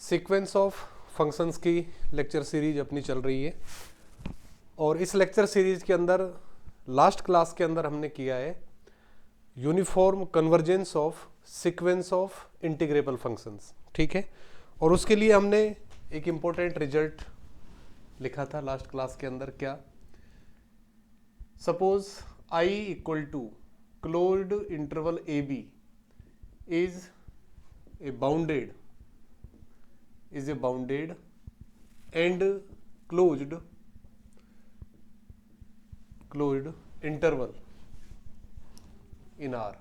Sequence of functions की lecture series अपनी चल रही है और इस लेक्चर सीरीज के अंदर लास्ट क्लास के अंदर हमने किया है uniform convergence of sequence of integrable functions. ठीक है, और उसके लिए हमने एक इम्पोर्टेंट रिजल्ट लिखा था लास्ट क्लास के अंदर। क्या? Suppose I equal to closed interval AB is a bounded and closed interval in R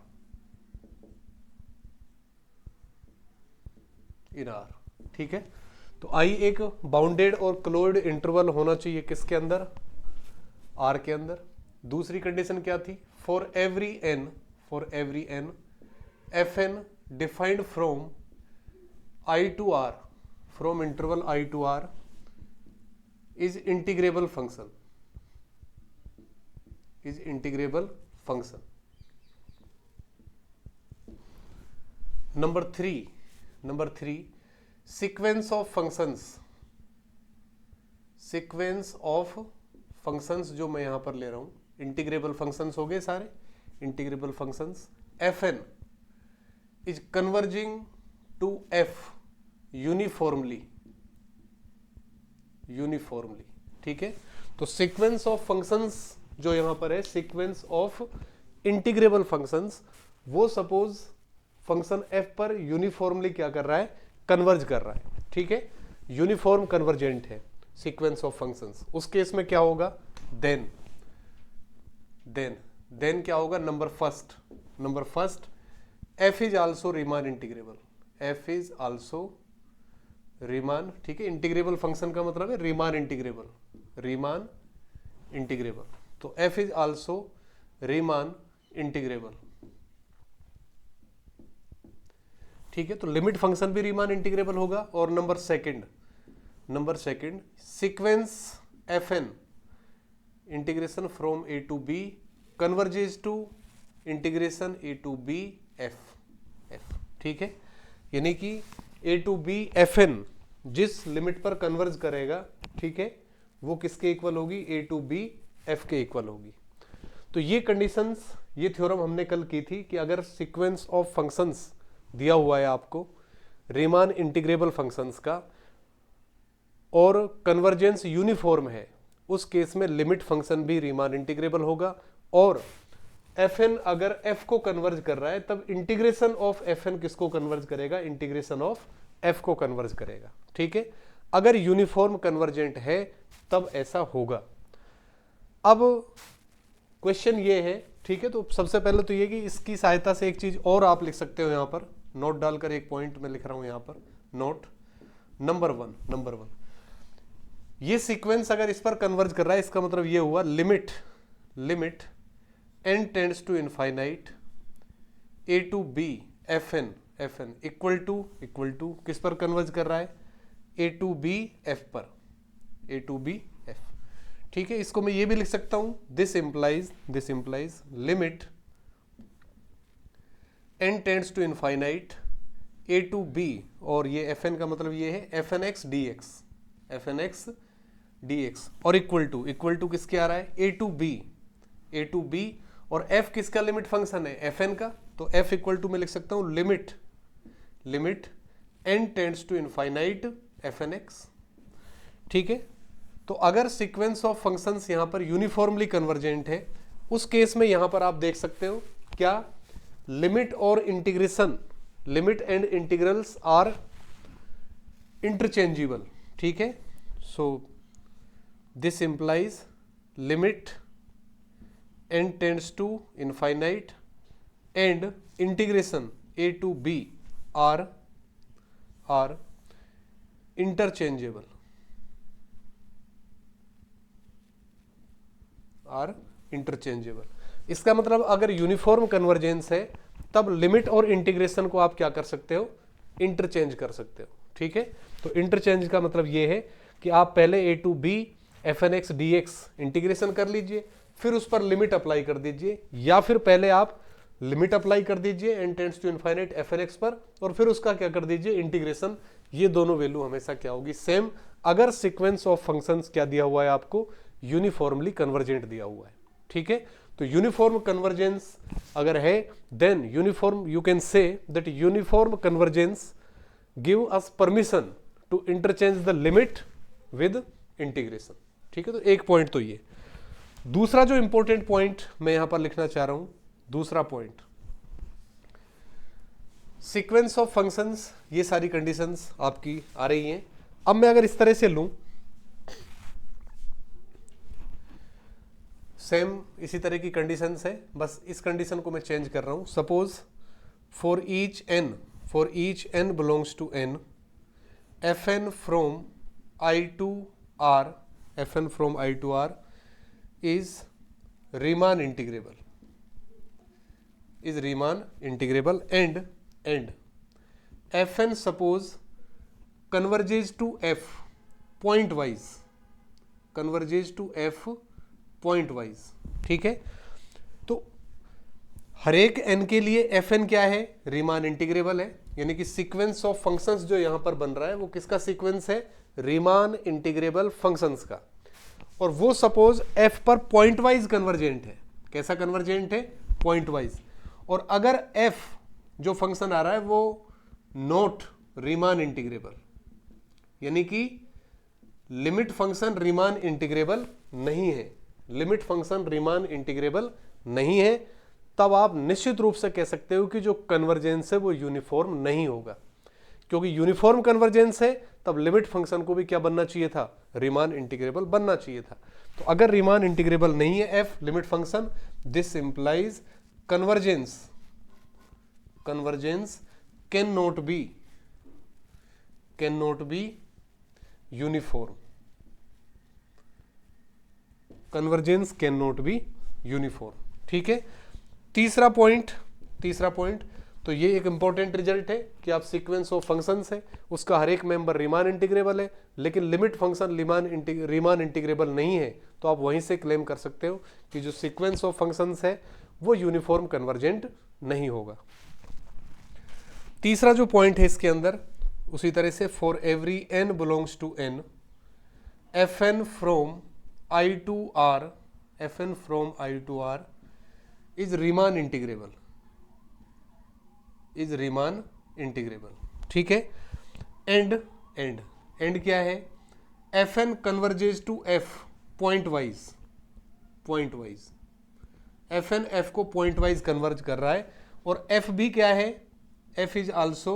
ठीक है, तो I एक बाउंडेड और क्लोज्ड इंटरवल होना चाहिए किसके अंदर? R के अंदर। दूसरी कंडीशन क्या थी? For every n fn defined from I to R from interval I to R is integrable function number 3 sequence of functions जो मैं यहां पर ले रहा हूं, इंटीग्रेबल फंक्शंस हो गए सारे integrable functions. fn is converging to f uniformly. ठीक है, तो सीक्वेंस ऑफ फंक्शंस जो यहां पर है, सीक्वेंस ऑफ इंटीग्रेबल फंक्शंस, वो सपोज फंक्शन f पर यूनिफॉर्मली क्या कर रहा है? कन्वर्ज कर रहा है। ठीक है, यूनिफॉर्म कन्वर्जेंट है सीक्वेंस ऑफ फंक्शंस। उस केस में क्या होगा? देन क्या होगा? Number first f is also Riemann integrable. Riemann, ठीक है, इंटीग्रेबल फंक्शन का मतलब है रीमान इंटीग्रेबल। तो f is also Riemann integrable. ठीक है, तो लिमिट फंक्शन भी रीमान इंटीग्रेबल होगा। और number second sequence fn integration from a to b converges to integration a to b f। ठीक है, यानी कि a to b fn जिस लिमिट पर कन्वर्ज करेगा, ठीक है, वो किसके इक्वल होगी? a to b f के इक्वल होगी। तो ये कंडीशंस, ये थ्योरम हमने कल की थी कि अगर सीक्वेंस ऑफ फंक्शंस दिया हुआ है आपको रीमान इंटीग्रेबल फंक्शंस का और कन्वर्जेंस यूनिफॉर्म है, उस केस में लिमिट फंक्शन भी रीमान इंटीग्रेबल होगा। और fn अगर f को कन्वर्ज कर रहा है तब इंटीग्रेशन ऑफ fn किसको कन्वर्ज करेगा? इंटीग्रेशन ऑफ f को कन्वर्ज करेगा। ठीक है, अगर यूनिफॉर्म कन्वर्जेंट है तब ऐसा होगा। अब क्वेश्चन ये है, ठीक है, तो सबसे पहले तो ये कि इसकी सहायता से एक चीज और आप लिख सकते हो, यहां पर नोट डालकर एक पॉइंट में लिख रहा हूं, यहां पर नोट नंबर वन ये सीक्वेंस अगर इस पर कन्वर्ज कर रहा है, इसका मतलब ये हुआ limit n tends to infinite a to b fn equal to किस पर कन्वर्ज कर रहा है? a to b f पर, ठीक है। इसको मैं ये भी लिख सकता हूं, this implies limit n tends to infinite a to b, और ये fn का मतलब ये है fnx dx और इक्वल टू किसके आ रहा है? a to b और f किसका लिमिट फंक्शन है? fn का। तो f इक्वल टू मैं लिख सकता हूं limit n tends to infinite fnx। ठीक है, तो अगर सीक्वेंस ऑफ फंक्शंस यहां पर यूनिफॉर्मली कन्वर्जेंट है, उस केस में यहां पर आप देख सकते हो क्या? लिमिट और integration, limit and integrals are interchangeable. ठीक है, so this implies limit n tends to infinite and integration a to b are interchangeable, इसका मतलब अगर यूनिफॉर्म कन्वर्जेंस है तब लिमिट और इंटीग्रेशन को आप क्या कर सकते हो? इंटरचेंज कर सकते हो। ठीक है, तो इंटरचेंज का मतलब ये है कि आप पहले a to b fnx dx integration कर लीजिए, फिर उस पर लिमिट अप्लाई कर दीजिए, या फिर पहले आप लिमिट अप्लाई कर दीजिए n tends to infinite fnx पर और फिर उसका क्या कर दीजिए? इंटीग्रेशन ये दोनों वैल्यू हमेशा क्या होगी, सेम, अगर सीक्वेंस ऑफ फंक्शंस क्या दिया हुआ है आपको, यूनिफॉर्मली कन्वर्जेंट दिया हुआ है। ठीक है, तो यूनिफॉर्म कन्वर्जेंस अगर है, then uniform, you can say that uniform convergence give us permission to interchange the limit with integration. ठीक है, तो एक पॉइंट तो ये। दूसरा जो इंपॉर्टेंट पॉइंट मैं यहां पर लिखना चाह रहा हूं, दूसरा पॉइंट, सीक्वेंस ऑफ फंक्शंस, ये सारी कंडीशंस आपकी आ रही हैं। अब मैं अगर इस तरह से लूं, सेम इसी तरह की कंडीशंस है, बस इस कंडीशन को मैं चेंज कर रहा हूं। Suppose for each N belongs to N, F N from I to R, F N from I to R is Riemann integrable, is Riemann integrable, and Fn suppose converges to F point wise, converges to F point wise। ठीक है, तो हर एक n के लिए Fn क्या है, Riemann integrable है, यानी कि सीक्वेंस ऑफ फंक्शंस जो यहां पर बन रहा है वो किसका सीक्वेंस है, Riemann इंटीग्रेबल फंक्शंस का। और वो सपोज f पर पॉइंट वाइज कन्वर्जेंट है। कैसा कन्वर्जेंट है, पॉइंट वाइज। और अगर f जो फंक्शन आ रहा है वो नॉट रीमान इंटीग्रेबल, यानी कि लिमिट फंक्शन रीमान इंटीग्रेबल नहीं है, लिमिट फंक्शन रीमान इंटीग्रेबल नहीं है, तब आप निश्चित रूप से कह सकते हो कि जो कन्वर्जेंस है वो यूनिफॉर्म नहीं होगा। क्योंकि यूनिफॉर्म कन्वर्जेंस है तब लिमिट फंक्शन को भी क्या बनना चाहिए था, रीमान इंटीग्रेबल बनना चाहिए था। तो अगर रीमान इंटीग्रेबल नहीं है F limit function, this implies convergence, convergence can not be uniform, convergence can not be uniform. ठीक है, तीसरा पॉइंट, तो ये एक इंपॉर्टेंट रिजल्ट है कि आप सीक्वेंस ऑफ फंक्शंस है उसका हर एक मेंबर रीमान इंटीग्रेबल है, लेकिन लिमिट फंक्शन रीमान इंटीग्रेबल नहीं है, तो आप वहीं से क्लेम कर सकते हो कि जो सीक्वेंस ऑफ फंक्शंस है वो यूनिफॉर्म कन्वर्जेंट नहीं होगा। तीसरा जो पॉइंट है इसके अंदर उसी तरह से, for every n belongs to n, fn from i to r, fn from i to r is Riemann integrable, is Riemann integrable. ठीक है, एंड क्या है, fn converges to f pointwise, fn f को pointwise converge कर रहा है, और f भी क्या है, f is also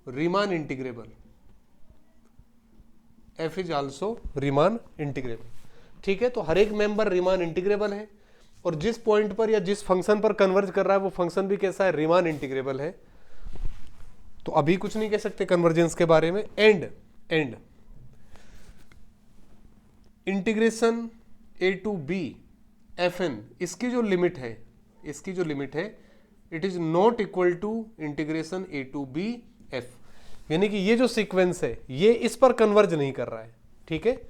Riemann integrable, f is also Riemann integrable. ठीक है, तो हर एक मेंबर रीमान इंटीग्रेबल है, और जिस पॉइंट पर या जिस फंक्शन पर कन्वर्ज कर रहा है वो फंक्शन भी कैसा है, रीमान इंटीग्रेबल है। तो अभी कुछ नहीं कह सकते कन्वर्जेंस के बारे में। And integration a to b fn, इसकी जो लिमिट है it is not equal to integration a to b f, यानी कि ये जो सीक्वेंस है ये इस पर कन्वर्ज नहीं कर रहा है। ठीक है,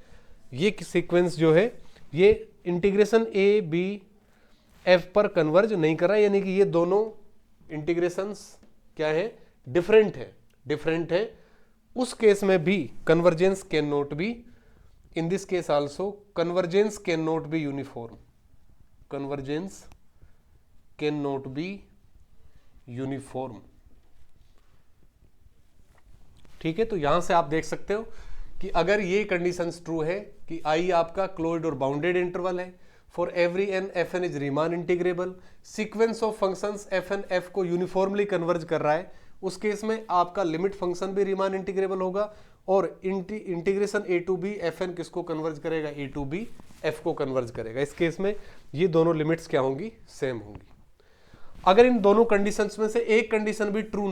ये सीक्वेंस जो है ये इंटीग्रेशन a b f पर कन्वर्ज नहीं कर रहा है, यानी कि ये दोनों इंटीग्रेशंस क्या है, डिफरेंट है। उस केस में भी convergence can not B, in this case also convergence can not be uniform, convergence can not be uniform. ठीक है, तो यहां से आप देख सकते हो कि अगर ये कंडीशंस ट्रू है कि आई आपका क्लोज्ड और बाउंडेड इंटरवल है, for every N F N is Riemann integrable, sequence of functions F N F को यूनिफॉर्मली कन्वर्ज कर रहा है, उस केस में आपका लिमिट फंक्शन भी रीमान इंटीग्रेबल होगा, और integration A to B F N किसको कन्वर्ज करेगा, ए टू बी एफ को कन्वर्ज करेगा। इस केस में ये दोनों लिमिट्स क्या होंगी, सेम होंगी। अगर इन दोनों कंडीशंस में से एक कंडीशन भी ट्रू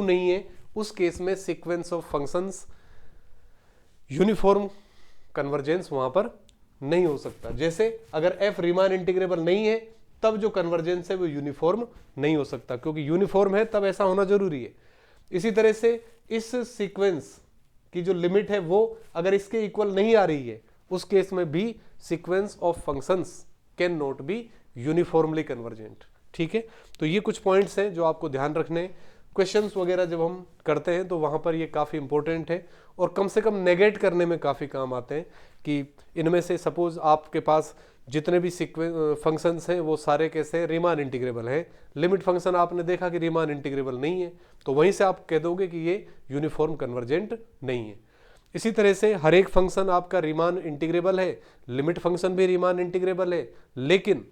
नहीं है, उस केस में sequence of functions uniform convergence वहां पर नहीं हो सकता। जैसे अगर f रीमान इंटीग्रेबल नहीं है तब जो कन्वर्जेंस है वो यूनिफॉर्म नहीं हो सकता, क्योंकि यूनिफॉर्म है तब ऐसा होना जरूरी है। इसी तरह से इस सीक्वेंस की जो लिमिट है वो अगर इसके इक्वल नहीं आ रही है, उस केस में भी sequence of functions can not B uniformly convergent. ठीक है, तो ये कुछ पॉइंट्स हैं जो आपको ध्यान रखने हैं। क्वेश्चंस वगैरह जब हम करते हैं तो वहाँ पर ये काफ़ी इंपॉर्टेंट है और कम से कम नेगेट करने में काफ़ी काम आते हैं कि इनमें से सपोज आपके पास जितने भी फंक्शंस हैं वो सारे कैसे हैं, रीमान इंटीग्रेबल हैं। लिमिट फंक्शन आपने देखा कि रीमान इंटीग्रेबल नहीं है, तो वहीं से आप कह दोगे कि ये यूनिफॉर्म कन्वर्जेंट नहीं है। इसी तरह से हर एक फंक्शन आपका रीमान इंटीग्रेबल है, लिमिट फंक्शन भी रीमान इंटीग्रेबल है, लेकिन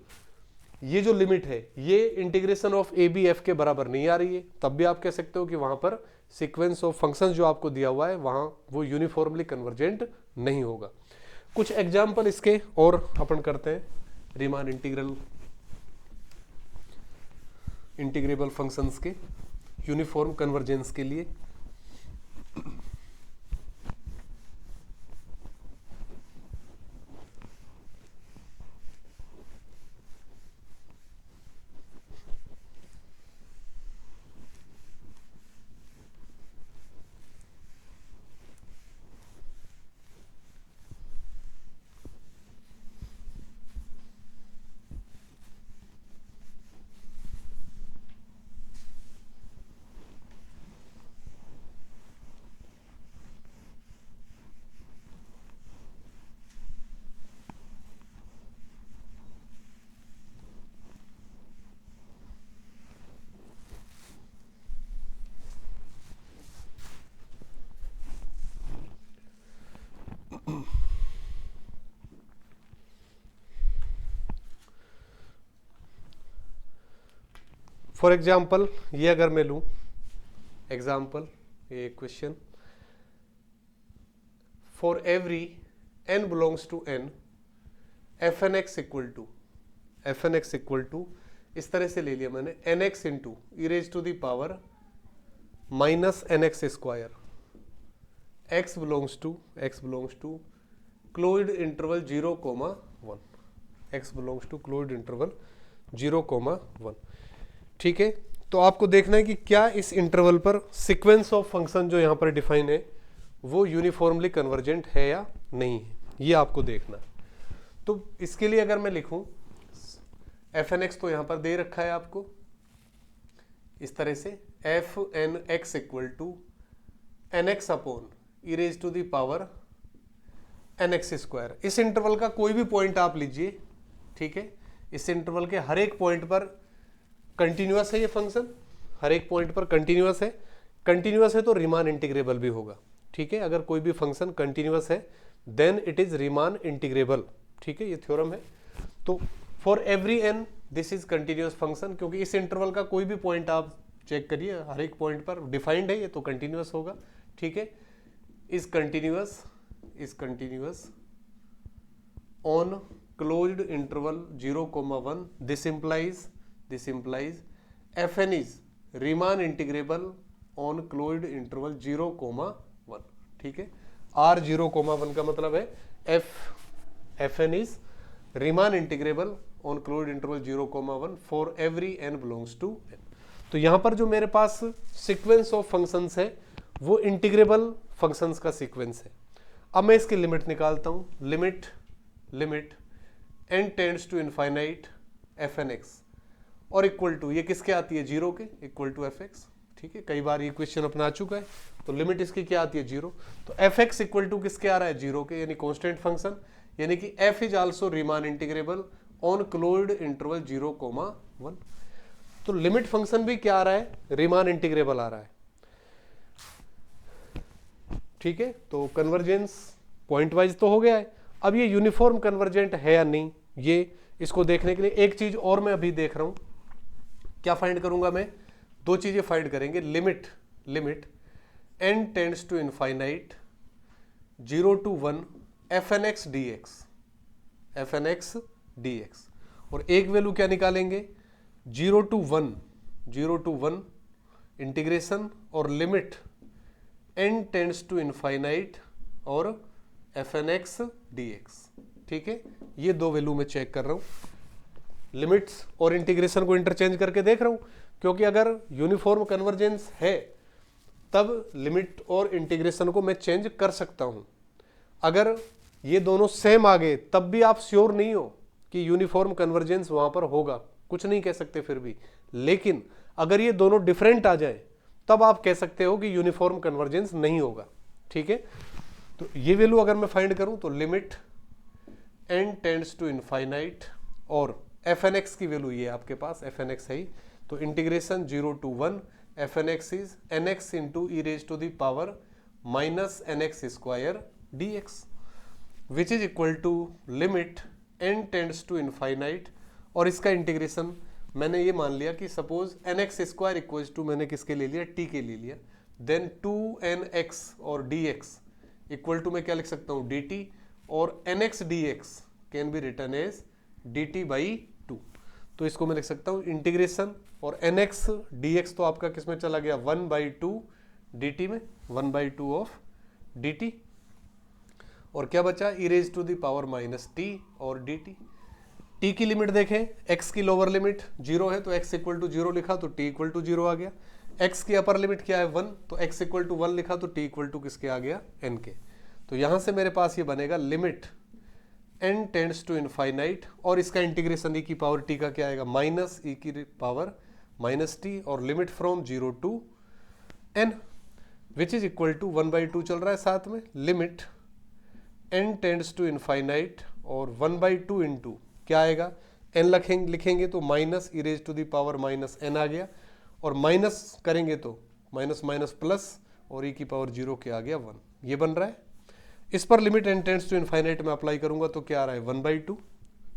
ये जो लिमिट है ये integration of A B F के बराबर नहीं आ रही है, तब भी आप कह सकते हो कि वहां पर सीक्वेंस ऑफ फंक्शंस जो आपको दिया हुआ है वहां वो यूनिफॉर्मली कन्वर्जेंट नहीं होगा। कुछ एग्जाम्पल इसके और अपन करते हैं रीमान इंटीग्रेबल फंक्शंस के यूनिफॉर्म कन्वर्जेंस के लिए। फॉर एग्जाम्पल ये अगर मैं लूं एग्जाम्पल, ये question, for every n belongs to n F N X equal to इस तरह से ले लिया मैंने nx into E raise to the power minus nx square, x belongs to closed interval 0,1, x belongs to closed interval 0,1। ठीक है, तो आपको देखना है कि क्या इस इंटरवल पर सीक्वेंस ऑफ फंक्शन जो यहां पर डिफाइन है वो यूनिफॉर्मली कन्वर्जेंट है या नहीं है, ये आपको देखना है। तो इसके लिए अगर मैं लिखूं एफ एन एक्स, तो यहां पर दे रखा है आपको इस तरह से F N X equal to N x upon E raise to the power N X square. इस इंटरवल का कोई भी पॉइंट आप लीजिए, ठीक है, इस इंटरवल के हर एक पॉइंट पर कंटिन्यूअस है ये फंक्शन, हर एक पॉइंट पर कंटिन्यूअस है तो रीमान इंटीग्रेबल भी होगा। ठीक है, अगर कोई भी फंक्शन कंटिन्यूअस है then it is Riemann integrable. ठीक है, ये थ्योरम है। तो for every N this is continuous function, क्योंकि इस इंटरवल का कोई भी पॉइंट आप चेक करिए, हर एक पॉइंट पर डिफाइंड है ये, तो कंटिन्यूअस होगा। ठीक है, is continuous on closed interval 0,1, this implies fn is Riemann integral on closed interval 0,1। ठीक है, r 0,1 का मतलब है fn is Riemann integral on closed interval 0,1 for every n belongs to n। तो यहां पर जो मेरे पास सीक्वेंस ऑफ फंक्शंस है वो इंटीग्रेबल फंक्शंस का सीक्वेंस है। अब मैं इसकी लिमिट निकालता हूं, limit n tends to infinite fn x और इक्वल टू, ये किसके आती है, 0 के, इक्वल टू एफ एक्स। ठीक है, कई बार ये क्वेश्चन अपना आ चुका है, तो लिमिट इसकी क्या आती है, 0। तो एफ एक्स इक्वल टू किसके आ रहा है, 0 के, यानी कांस्टेंट फंक्शन, यानी कि F is also Riemann integrable on closed interval 0,1। तो लिमिट फंक्शन भी क्या आ रहा है, रीमान इंटीग्रेबल आ रहा है। ठीक है, तो कन्वर्जेंस पॉइंट वाइज तो हो गया है। अब ये यूनिफॉर्म कन्वर्जेंट है या नहीं, ये इसको देखने के लिए एक चीज और मैं अभी देख रहा हूं, क्या फाइंड करूंगा मैं, दो चीजें फाइंड करेंगे। Limit n tends to infinite 0 to 1 fn x dx, और एक वैल्यू क्या निकालेंगे, 0 to 1 इंटीग्रेशन और limit n tends to infinite और fn x dx। ठीक है, ये दो वैल्यू मैं चेक कर रहा हूं, लिमिट्स और इंटीग्रेशन को इंटरचेंज करके देख रहा हूं, क्योंकि अगर यूनिफॉर्म कन्वर्जेंस है तब लिमिट और इंटीग्रेशन को मैं चेंज कर सकता हूं। अगर ये दोनों सेम आ गए तब भी आप श्योर नहीं हो कि यूनिफॉर्म कन्वर्जेंस वहां पर होगा, कुछ नहीं कह सकते फिर भी। लेकिन अगर ये दोनों डिफरेंट आ जाए तब आप कह सकते हो कि यूनिफॉर्म कन्वर्जेंस नहीं होगा। ठीक है, तो ये वैल्यू अगर मैं फाइंड करूं तो limit n tends to infinite, और एफ एन एक्स की वैल्यू ये आपके पास एफ एन एक्स है ही, तो integration 0 to 1 F N X is N X into E raise to the power minus N X square D X, which is equal to limit n tends to infinite, और इसका integration मैंने ये मान लिया कि suppose N X square equal to मैंने किसके ले लिया, टी के ले लिया, देन 2nx और dx इक्वल टू मैं क्या लिख सकता हूँ, dt, और nx dx can be written as dt by 2। तो इसको मैं लिख सकता हूँ इंटीग्रेशन, और nx dx तो आपका किस में चला गया, 1/2 dt में, 1/2 ऑफ dt, और क्या बचा, e raise to the power minus t और dt। t की लिमिट देखें, x की लोअर लिमिट 0 है तो x इक्वल टू 0 लिखा तो t इक्वल टू 0 आ गया, x की अपर लिमिट क्या है 1, तो x इक्वल टू 1 लिखा तो t इक्वल टू किसके आ गया, n के। तो यहां से मेरे पास ये बनेगा limit n tends to infinite, और इसका इंटीग्रेशन e की पावर t का क्या आएगा, माइनस e की पावर माइनस t, और limit from 0 to n which is equal to 1/2 चल रहा है साथ में, limit n tends to infinite, और 1/2 इंटू क्या आएगा, n लिखेंगे तो minus E raise to the power minus n आ गया, और माइनस करेंगे तो माइनस माइनस प्लस, और e की पावर 0 क्या आ गया 1, ये बन रहा है। इस पर limit n tends to infinite में अप्लाई करूंगा तो क्या आ रहा है 1/2।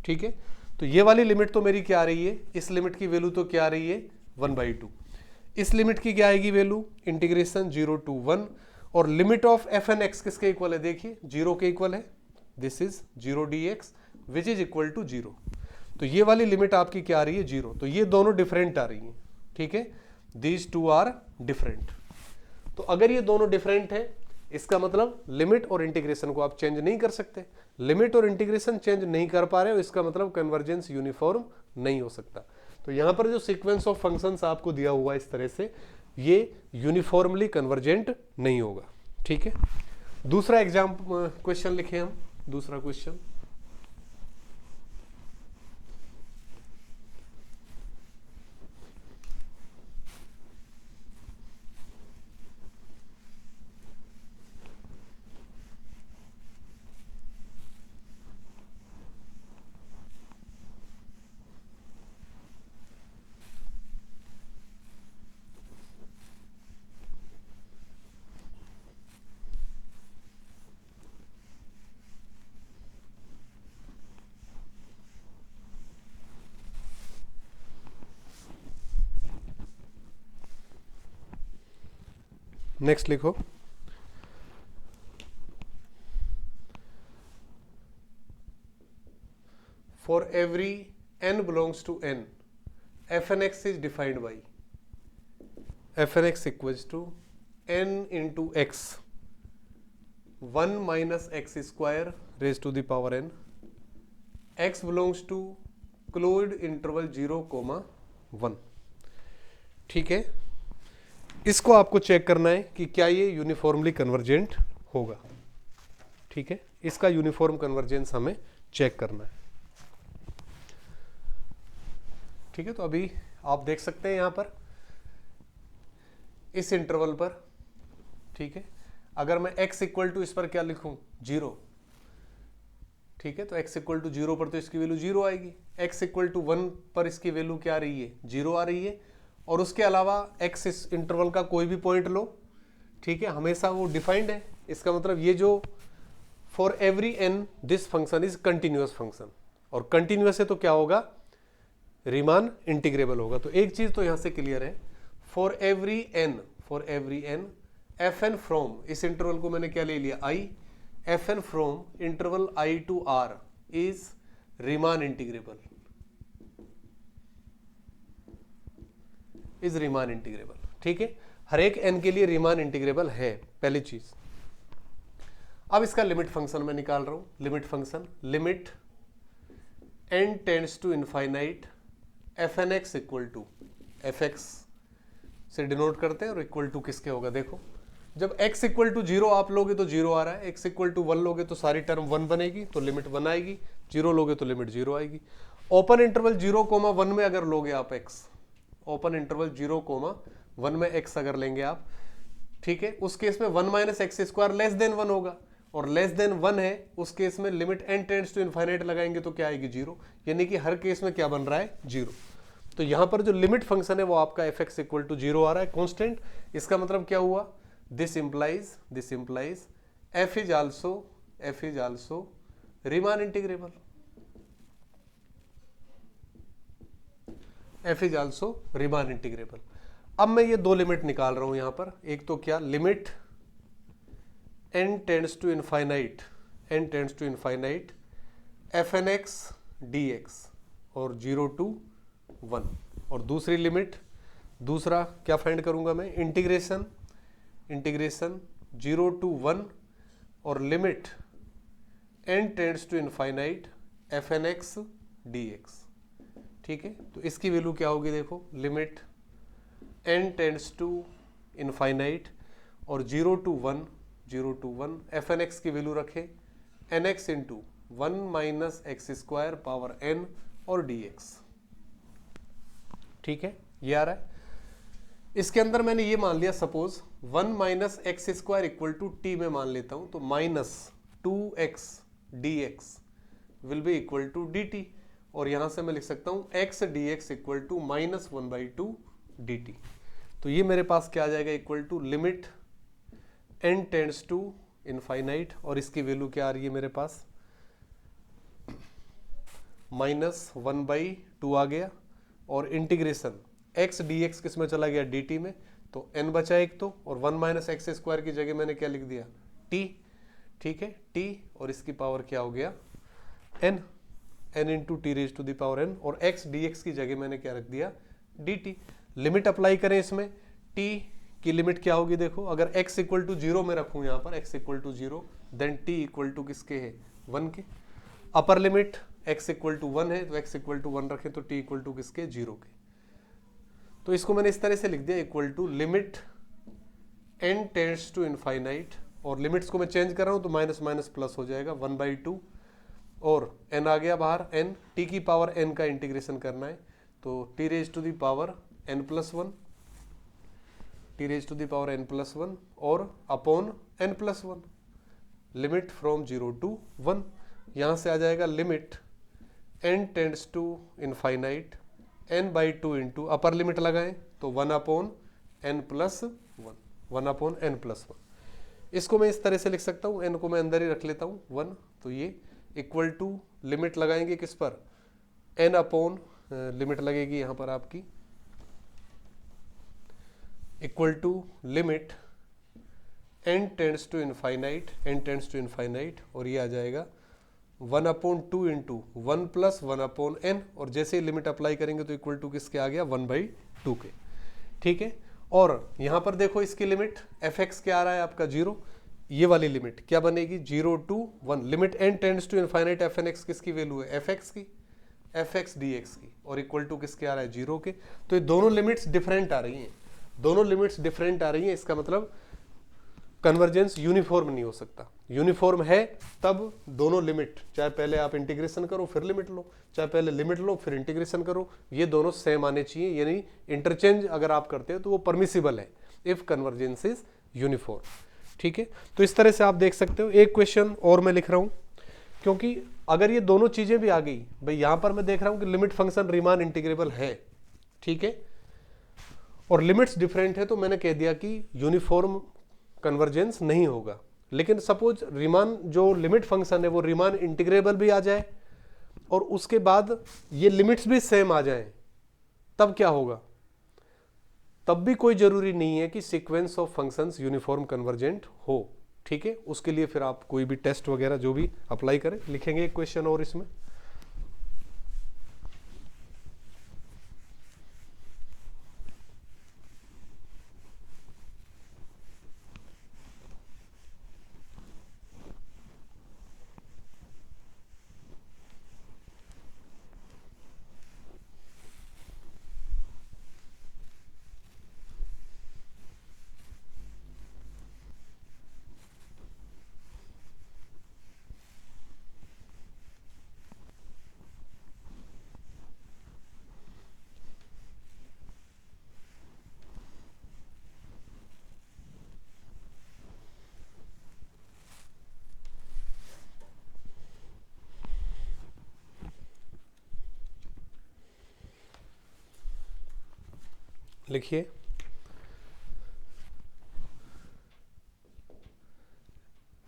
ठीक है, तो ये वाली लिमिट तो मेरी क्या आ रही है, इस लिमिट की वैल्यू तो क्या आ रही है 1/2, इस लिमिट की क्या आएगी वैल्यू, इंटीग्रेशन 0 to 1, और limit of F N X किसके इक्वल है, देखिए 0 के इक्वल है, this is 0 dx which is equal to 0। तो ये वाली लिमिट आपकी क्या आ रही है 0, तो ये दोनों डिफरेंट आ रही हैं। ठीक है, दीज टू आर डिफरेंट। तो अगर ये दोनों डिफरेंट है, इसका मतलब लिमिट और इंटीग्रेशन को आप चेंज नहीं कर सकते, लिमिट और इंटीग्रेशन चेंज नहीं कर पा रहे हो, इसका मतलब कन्वर्जेंस यूनिफॉर्म नहीं हो सकता। तो यहां पर जो सीक्वेंस ऑफ फंक्शंस आपको दिया हुआ है इस तरह से, ये यूनिफॉर्मली कन्वर्जेंट नहीं होगा। ठीक है, दूसरा एग्जाम क्वेश्चन लिखे हम, दूसरा क्वेश्चन, नेक्स्ट लिखो, for every n belongs to n F N X is defined by F N X equals to n into X 1 minus X square raise to the power n, x belongs to closed interval 0,1। ठीक है, इसको आपको check करना है कि क्या ये uniformly convergent होगा। ठीक है, इसका यूनिफॉर्म कन्वर्जेंस हमें चेक करना है। ठीक है, तो अभी आप देख सकते हैं यहां पर इस इंटरवल पर, ठीक है, अगर मैं x इक्वल टू इस पर क्या लिखूं 0, ठीक है, तो x इक्वल टू 0 पर तो इसकी वैल्यू 0 आएगी, x इक्वल टू 1 पर इसकी वैल्यू क्या आ रही है 0 आ रही है, और उसके अलावा x इस इंटरवल का कोई भी पॉइंट लो, ठीक है, हमेशा वो डिफाइंड है। इसका मतलब ये जो for every n this function is continuous function, और कंटिन्यूअस है तो क्या होगा, रीमान इंटीग्रेबल होगा। तो एक चीज तो यहां से क्लियर है, for every n F N from, इस इंटरवल को मैंने क्या ले लिया i, F N from interval i to r is Riemann integrable, is Riemann integrable. ठीक है, हर एक n के लिए रीमान इंटीग्रेबल है, पहली चीज। अब इसका लिमिट फंक्शन मैं निकाल रहा हूं, limit function, limit n tends to infinite F N X equal to F X से डिनोट करते हैं, और इक्वल टू किसके होगा, देखो जब x इक्वल टू 0 आप लोगे तो 0 आ रहा है, x इक्वल टू 1 लोगे तो सारी टर्म 1 बनेगी, तो लिमिट 1 आएगी, 0 लोगे तो लिमिट 0 आएगी। ओपन इंटरवल 0,1 में अगर लोगे आप x, ओपन इंटरवल 1 में x अगर लेंगे आप, ठीक है, उस केस में 1 minus X square less than 1 होगा, और लेस देन 1 है उस केस में limit n tends to infinite लगाएंगे तो क्या आएगी 0, यानी कि हर केस में क्या बन रहा है 0। तो यहां पर जो लिमिट फंक्शन है वो आपका एफ एक्स इक्वल टू 0 आ रहा है कांस्टेंट। इसका मतलब क्या हुआ, this implies f is also Riemann integrable, f is also Riemann integrable. अब मैं ये दो लिमिट निकाल रहा हूं यहां पर, एक तो क्या limit n tends to infinite F N x D X और 0 टू 1, और दूसरी लिमिट, दूसरा क्या फाइंड करूंगा मैं, इंटीग्रेशन 0 टू 1 और limit n tends to infinite F N x D X. ठीक है, तो इसकी वैल्यू क्या होगी, देखो limit n tends to infinite और 0 टू 1 एफ एन एक्स की वैल्यू रखें N X into 1 minus X square power n और dx। ठीक है, ये आ रहा है। इसके अंदर मैंने ये मान लिया, suppose 1 minus X square equal to T में मान लेता हूं, तो minus 2x dx will be equal to dt, और यहां से मैं लिख सकता हूं x dx equal to minus 1/2 dt। तो ये मेरे पास क्या आ जाएगा, equal to limit n tends to infinite, और इसकी वैल्यू क्या आ रही है मेरे पास, माइनस 1/2 आ गया, और इंटीग्रेशन x dx किस में चला गया, dt में, तो n बचा एक तो, और 1 माइनस एक्स स्क्वायर की जगह मैंने क्या लिख दिया, t। ठीक है, t, और इसकी पावर क्या हो गया n into T raise to the power n, और x dx की जगह मैंने क्या रख दिया, dt। लिमिट अप्लाई करें इसमें, t की लिमिट क्या होगी, देखो अगर x इक्वल टू 0 में रखूं यहाँ पर, x equal to 0, then t equal to किसके है, 1 के। Upper limit x equal to 1 है, तो x इक्वल टू 1 रखें तो t इक्वल टू किसके, 0 के। तो इसको मैंने इस तरह से लिख दिया, equal to limit n tends to infinite, और लिमिट्स को मैं चेंज कर रहा हूं तो माइनस माइनस प्लस हो जाएगा 1/2, और n आ गया बाहर, n t की पावर n का इंटीग्रेशन करना है, तो t raise to the power n plus 1, t raise to the power n plus 1 और upon n plus 1, limit from 0 to 1। यहां से आ जाएगा limit n tends to infinite n/2 into upper limit लगाएं तो 1/n प्लस 1। इसको मैं इस तरह से लिख सकता हूं, n को मैं अंदर ही रख लेता हूं 1, तो ये इक्वल टू लिमिट लगाएंगे किस पर, n अपॉन लिमिट लगेगी यहां पर आपकी, equal to limit n tends to infinite, और ये आ जाएगा 1/2 इंटू 1 प्लस 1/n, और जैसे ही लिमिट अप्लाई करेंगे तो इक्वल टू किसके आ गया, 1/2 के। ठीक है, और यहां पर देखो इसकी लिमिट fx क्या आ रहा है आपका 0, ये वाली लिमिट क्या बनेगी 0 to 1, limit n tends to infinite F N x किसकी वैल्यू है, fx dx की, और इक्वल टू किसके आ रहा है 0 के। तो ये दोनों लिमिट्स डिफरेंट आ रही हैं, इसका मतलब कन्वर्जेंस यूनिफॉर्म नहीं हो सकता। यूनिफॉर्म है तब दोनों लिमिट, चाहे पहले आप इंटीग्रेशन करो फिर लिमिट लो, चाहे पहले लिमिट लो फिर इंटीग्रेशन करो, ये दोनों सेम आने चाहिए, यानी इंटरचेंज अगर आप करते हो तो वो परमिसिबल है इफ कन्वर्जेंस इज यूनिफॉर्म। ठीक है, तो इस तरह से आप देख सकते हो। एक क्वेश्चन और मैं लिख रहा हूं, क्योंकि अगर ये दोनों चीजें भी आ गई, भाई यहां पर मैं देख रहा हूं कि लिमिट फंक्शन रीमान इंटीग्रेबल है, ठीक है, और लिमिट्स डिफरेंट है, तो मैंने कह दिया कि यूनिफॉर्म कन्वर्जेंस नहीं होगा। लेकिन सपोज रीमान जो लिमिट फंक्शन है वो रीमान इंटीग्रेबल भी आ जाए और उसके बाद ये लिमिट्स भी सेम आ जाएं, तब क्या होगा, तब भी कोई जरूरी नहीं है कि sequence of functions uniform convergent हो। ठीक है, उसके लिए फिर आप कोई भी टेस्ट वगैरह जो भी अप्लाई करें। लिखेंगे एक क्वेश्चन और इसमें, लिखिए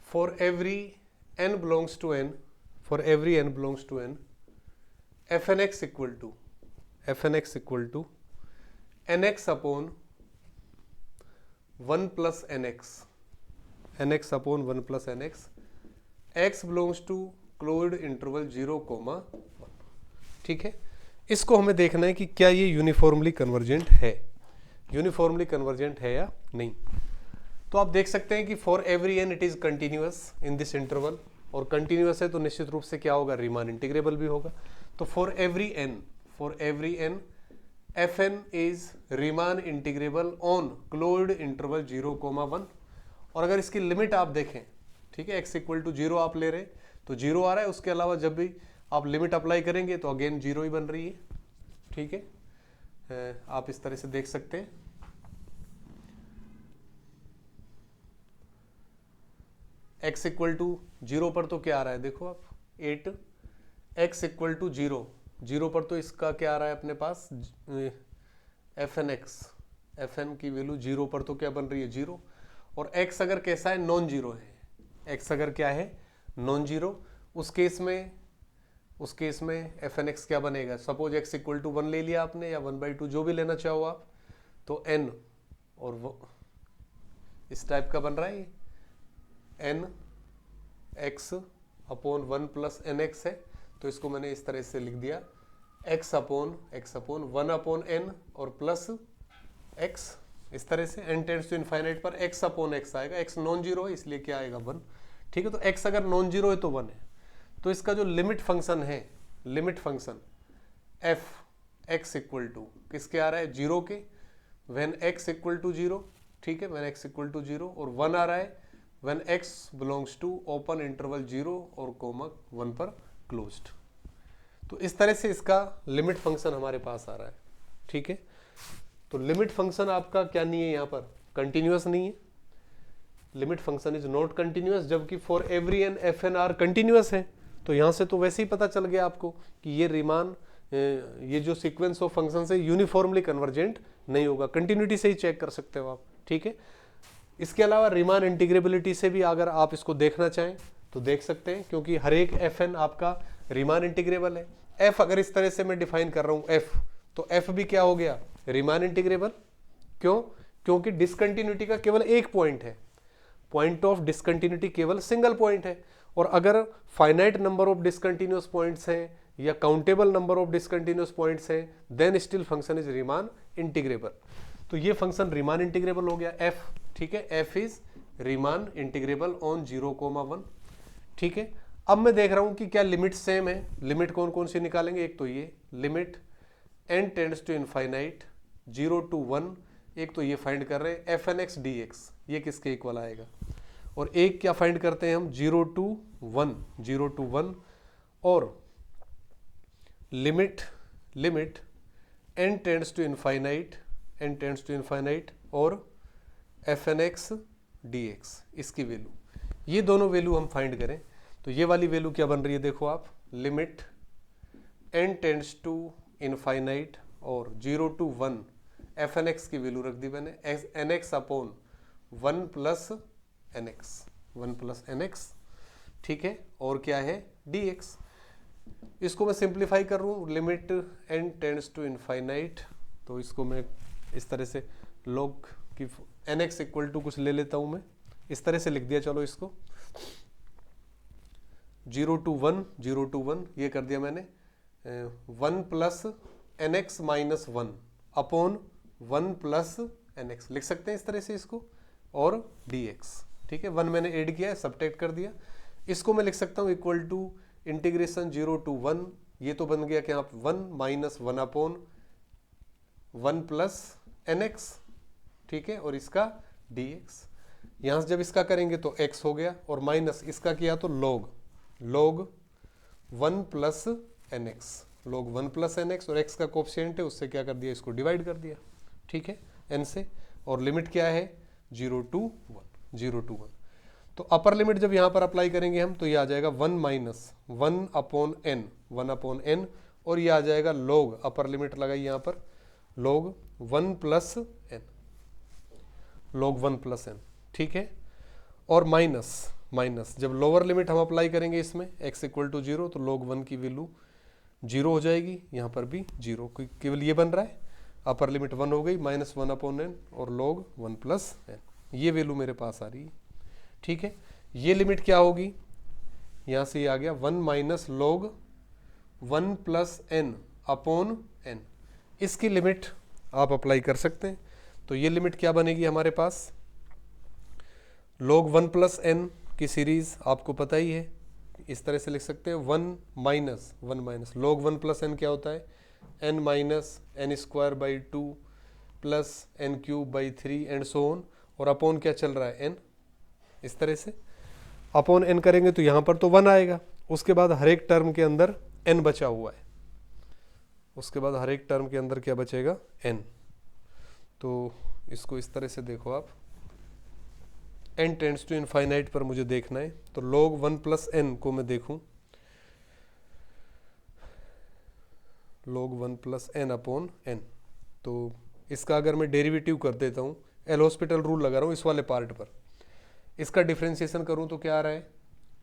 for every n belongs to n, for every n belongs to n, fnx equal to nx upon 1 plus nx upon 1 plus nx, x belongs to closed interval 0, 1। ठीक है, इसको हमें देखना है कि क्या ये यूनिफॉर्मली कन्वर्जेंट है, यूनिफॉर्मली कन्वर्जेंट है या नहीं। तो आप देख सकते हैं कि for every n it is continuous in this interval, और कंटिन्यूअस है तो निश्चित रूप से क्या होगा, रीमान इंटीग्रेबल भी होगा। तो for every N F N is Riemann integrable on closed interval 0, 1। और अगर इसकी लिमिट आप देखें, ठीक है, x इक्वल टू 0 आप ले रहे हैं तो 0 आ रहा है, उसके अलावा जब भी आप लिमिट अप्लाई करेंगे तो अगेन 0 ही बन रही है। ठीक है, आप इस तरह से देख सकते हैं। x इक्वल टू 0 पर तो क्या आ रहा है, देखो आप 8, x इक्वल टू 0 पर तो इसका क्या आ रहा है अपने पास, एफ एन की वैल्यू 0 पर तो क्या बन रही है, 0। और x अगर कैसा है, नॉन जीरो है, x अगर क्या है, नॉन जीरो, उस केस में एफ एन एक्स क्या बनेगा, सपोज x इक्वल टू 1 ले लिया आपने, या 1/2 जो भी लेना चाहो आप, तो n और वो इस टाइप का बन रहा है, n x upon 1 plus n x है, तो इसको मैंने इस तरह से लिख दिया x अपॉन 1 अपॉन n और प्लस x, इस तरह से n टेंड्स टू इनफाइनाइट पर x अपॉन x आएगा, x नॉन जीरो है इसलिए क्या आएगा, 1। ठीक है, तो x अगर नॉन जीरो है तो 1 है। तो इसका जो लिमिट फंक्शन है, limit function f x equal to किसके आ रहा है, 0 के, व्हेन x इक्वल टू 0, ठीक है, व्हेन x इक्वल टू 0, और 1 आ रहा है when x belongs to open interval 0 और 1 पर क्लोज्ड। तो इस तरह से इसका लिमिट फंक्शन हमारे पास आ रहा है। ठीक है, तो लिमिट फंक्शन आपका क्या नहीं है, यहाँ पर कंटिन्यूअस नहीं है, limit function is not continuous, जबकि for every N F n are continuous है। तो यहाँ से तो वैसे ही पता चल गया आपको कि ये रीमान, ये जो सीक्वेंस ऑफ फंक्शन है यूनिफॉर्मली कन्वर्जेंट नहीं होगा, कंटिन्यूटी से ही चेक कर सकते हो आप। ठीक है, इसके अलावा रीमान इंटीग्रेबिलिटी से भी अगर आप इसको देखना चाहें तो देख सकते हैं, क्योंकि हर एक एफ एन आपका रीमान इंटीग्रेबल है। एफ अगर इस तरह से मैं डिफाइन कर रहा हूँ एफ, तो एफ भी क्या हो गया, रीमान इंटीग्रेबल। क्यों, क्योंकि डिसकंटिन्यूटी का केवल एक पॉइंट है, पॉइंट ऑफ डिसकंटिन्यूटी केवल सिंगल पॉइंट है। और अगर finite number of discontinuous points हैं या countable number of discontinuous points हैं, then still function is Riemann integrable. तो ये फंक्शन रीमान इंटीग्रेबल हो गया एफ। ठीक है, F is Riemann integrable on 0, 1। ठीक है, अब मैं देख रहा हूं कि क्या लिमिट सेम है। लिमिट कौन कौन सी निकालेंगे, एक तो ये limit n tends to infinite 0 to 1, एक तो ये फाइंड कर रहे हैं f N x D x, ये किसके इक्वल आएगा। और एक क्या फाइंड करते हैं हम, 0 to 1, और limit n tends to infinite और F N x D x, इसकी वैल्यू, ये दोनों वैल्यू हम फाइंड करें तो ये वाली वैल्यू क्या बन रही है, देखो आप, limit n tends to infinite और 0 to 1, एफ एन एक्स की वैल्यू रख दी मैंने n x upon 1 plus n x. ठीक है, और क्या है, डी एक्स। इसको मैं सिंप्लीफाई कर रहा हूँ, limit n tends to infinite, तो इसको मैं इस तरह से लॉग की एन एक्स इक्वल टू कुछ ले लेता हूँ, मैं इस तरह से लिख दिया, चलो इसको 0 to 1 ये कर दिया मैंने, 1 plus n x minus 1 upon 1 plus n x लिख सकते हैं इस तरह से इसको, और डी एक्स। ठीक है, 1 मैंने ऐड किया है, सबट्रैक्ट कर दिया, इसको मैं लिख सकता हूँ इक्वल टू इंटीग्रेशन 0 to 1, ये तो बन गया क्या, 1 minus 1 upon 1 plus n x. ठीक है, और इसका डी एक्स, यहाँ से जब इसका करेंगे तो x हो गया, और माइनस इसका किया तो log 1 plus n x, log 1 plus n x, और x का कोफिशिएंट है उससे क्या कर दिया, इसको डिवाइड कर दिया। ठीक है, n से, और लिमिट क्या है, 0 to 1। तो अपर लिमिट जब यहाँ पर अप्लाई करेंगे हम तो ये आ जाएगा 1 माइनस 1 अपॉन n, और ये आ जाएगा log, अपर लिमिट लगाई यहाँ पर log 1 plus n, log 1 plus n, ठीक है। और माइनस जब लोअर लिमिट हम अप्लाई करेंगे इसमें x इक्वल टू 0 तो log 1 की वैल्यू 0 हो जाएगी, यहाँ पर भी 0, केवल ये बन रहा है, अपर लिमिट 1 हो गई, -1/n और log 1 प्लस n, ये वैल्यू मेरे पास आ रही है, ठीक है। ये लिमिट क्या होगी, यहाँ से ये आ गया 1 minus log 1 plus n upon n, इसकी लिमिट आप अप्लाई कर सकते हैं। तो ये लिमिट क्या बनेगी हमारे पास, log 1 प्लस n की सीरीज आपको पता ही है, इस तरह से लिख सकते हैं 1 माइनस log 1 प्लस n क्या होता है, n minus n square by 2 plus n cube by 3 and so on, और अपॉन क्या चल रहा है n, इस तरह से अपॉन n करेंगे तो यहाँ पर तो 1 आएगा, उसके बाद हर एक टर्म के अंदर n बचा हुआ है, उसके बाद हर एक टर्म के अंदर क्या बचेगा, n। तो इसको इस तरह से देखो आप, n टेंड्स टू इनफाइनाइट पर मुझे देखना है, तो log 1 प्लस n को मैं देखूं, log 1 plus n upon n, तो इसका अगर मैं डेरिवेटिव कर देता हूं, एल हॉस्पिटल रूल लगा रहा हूं इस वाले पार्ट पर, इसका डिफ्रेंशिएशन करूं तो क्या आ रहा है,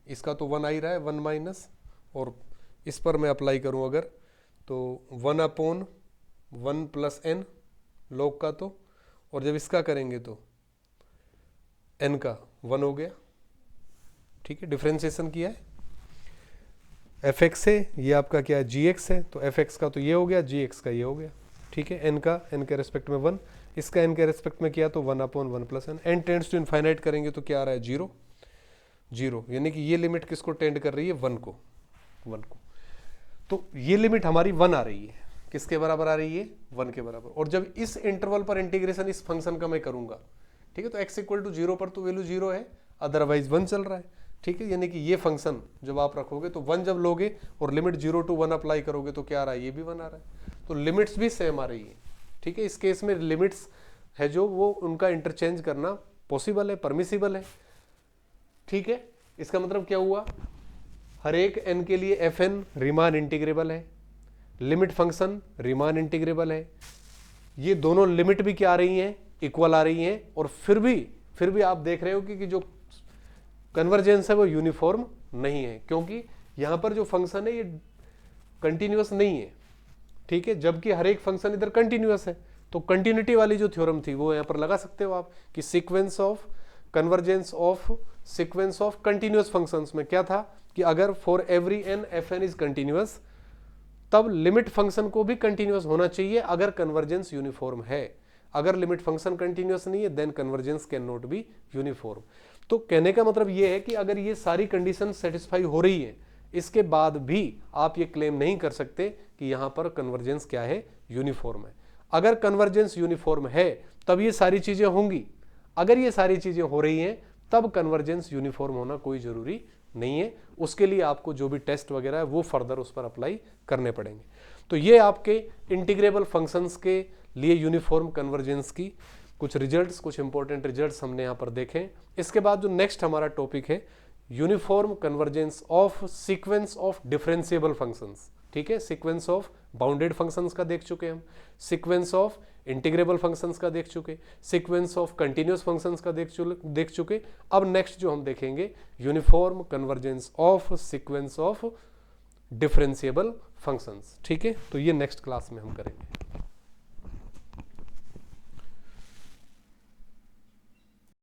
इसका तो 1 आ ही रहा है, 1 माइनस, और इस पर मैं अप्लाई करूं अगर, तो 1 अपॉन 1 प्लस n log का, तो और जब इसका करेंगे तो n का 1 हो गया, ठीक है। डिफ्रेंशिएशन किया है, fx है, ये आपका क्या है, gx है, तो fx का तो ये हो गया, gx का ये हो गया, ठीक है। n का n के रेस्पेक्ट में 1, इसका n के रेस्पेक्ट में किया तो 1 upon 1 plus n, n tends to infinite करेंगे तो क्या आ रहा है, 0, यानी कि ये लिमिट किसको टेंड कर रही है, 1 को। तो ये लिमिट हमारी 1 आ रही है, किसके बराबर आ रही है, 1 के बराबर। और जब इस इंटरवल पर इंटीग्रेशन इस फंक्शन का मैं करूंगा, ठीक है, तो x इक्वल टू 0 पर तो वैल्यू 0 है, अदरवाइज 1 चल रहा है, ठीक है। यानी कि ये फंक्शन जब आप रखोगे तो 1 जब लोगे और लिमिट 0 to 1 अप्लाई करोगे तो क्या आ रहा है, ये भी 1 आ रहा है, तो लिमिट्स भी सेम आ रही है, ठीक है। इस केस में लिमिट्स है जो वो उनका इंटरचेंज करना पॉसिबल है, परमिसिबल है, ठीक है। इसका मतलब क्या हुआ, हर एक n के लिए fn रीमान इंटीग्रेबल है, लिमिट फंक्शन रीमान इंटीग्रेबल है, ये दोनों लिमिट भी क्या आ रही हैं, इक्वल आ रही हैं, और फिर भी आप देख रहे हो कि जो कन्वर्जेंस है वो यूनिफॉर्म नहीं है, क्योंकि यहां पर जो फंक्शन है ये कंटिन्यूअस नहीं है, ठीक है, जबकि हर एक फंक्शन इधर कंटिन्यूअस है। तो कंटिन्यूटी वाली जो थ्योरम थी वो यहां पर लगा सकते हो आप, कि sequence of convergence of sequence of continuous functions में क्या था, कि अगर for every n fn is continuous, तब लिमिट फंक्शन को भी कंटिन्यूअस होना चाहिए अगर कन्वर्जेंस यूनिफॉर्म है। अगर लिमिट फंक्शन कंटिन्यूअस नहीं है then convergence can not be uniform. तो कहने का मतलब ये है कि अगर ये सारी कंडीशन सेटिस्फाई हो रही है, इसके बाद भी आप ये क्लेम नहीं कर सकते कि यहां पर कन्वर्जेंस क्या है, यूनिफॉर्म है। अगर कन्वर्जेंस यूनिफॉर्म है तब ये सारी चीजें होंगी, अगर ये सारी चीजें हो रही हैं तब कन्वर्जेंस यूनिफॉर्म होना कोई जरूरी नहीं है। उसके लिए आपको जो भी टेस्ट वगैरह है वो फर्दर उस पर अप्लाई करने पड़ेंगे। तो ये आपके इंटीग्रेबल फंक्शंस के लिए यूनिफॉर्म कन्वर्जेंस की कुछ रिजल्ट्स, कुछ इंपॉर्टेंट रिजल्ट्स हमने यहाँ पर देखे। इसके बाद जो नेक्स्ट हमारा टॉपिक है uniform convergence of sequence of differentiable functions, ठीक है। सीक्वेंस ऑफ बाउंडेड फंक्शंस का देख चुके हम, सीक्वेंस ऑफ इंटीग्रेबल फंक्शंस का देख चुके, सीक्वेंस ऑफ कंटिन्यूअस फंक्शंस का देख चुके। अब नेक्स्ट जो हम देखेंगे uniform convergence of sequence of differentiable functions, ठीक है। तो ये नेक्स्ट क्लास में हम करेंगे।